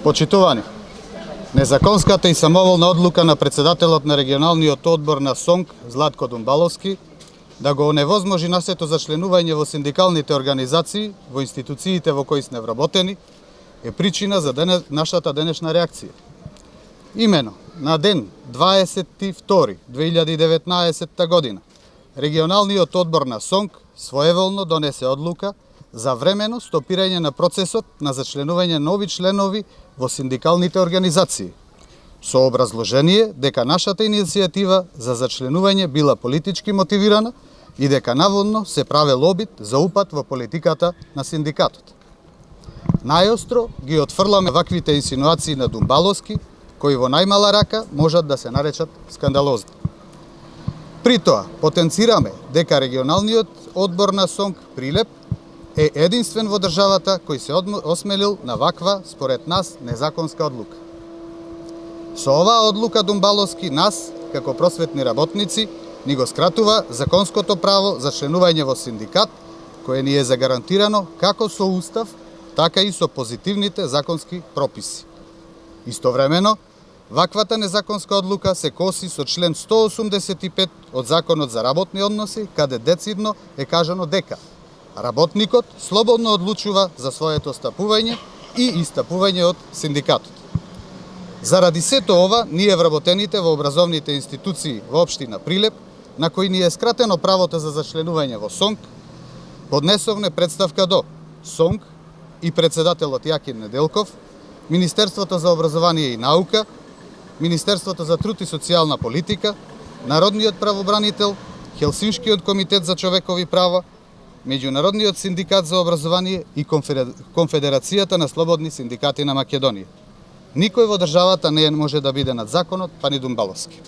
Почитувани, незаконската и самоволна одлука на председателот на регионалниот одбор на СОНК Златко Думбаловски да го оневозможи насето за членување во синдикалните организации во институциите во кои сме вработени е причина за нашата денешна реакција. Имено, на ден 22.2019 година, регионалниот одбор на СОНК своеволно донесе одлука за времено стопирање на процесот на зачленување нови членови во синдикалните организации, со образложение дека нашата иницијатива за зачленување била политички мотивирана и дека наводно се правел обид за упат во политиката на синдикатот. Најостро ги отфрламе ваквите инсинуации на Думбаловски, кои во најмала рака можат да се наречат скандалозни. При тоа, потенцираме дека регионалниот одбор на СОНК Прилеп е единствен во државата кој се осмелил на ваква, според нас, незаконска одлука. Со оваа одлука Думбаловски нас, како просветни работници, ни го скратува законското право за членување во синдикат, кое ни е загарантирано како со устав, така и со позитивните законски прописи. Истовремено, ваквата незаконска одлука се коси со член 185 од Законот за работни односи, каде децидно е кажано дека работникот слободно одлучува за своето стапување и истапување од синдикатот. Заради сето ова, ние вработените во образовните институции во општина Прилеп, на кои ни е скратено правото за зачленување во СОНК, поднесовме представка до СОНК и председателот Јакин Неделков, Министерството за образование и наука, Министерството за труд и социјална политика, Народниот правобранител, Хелсиншкиот комитет за човекови права, Меѓународниот синдикат за образование и Конфедерацијата на слободни синдикати на Македонија. Никој во државата не може да биде над законот, па ни Думбаловски.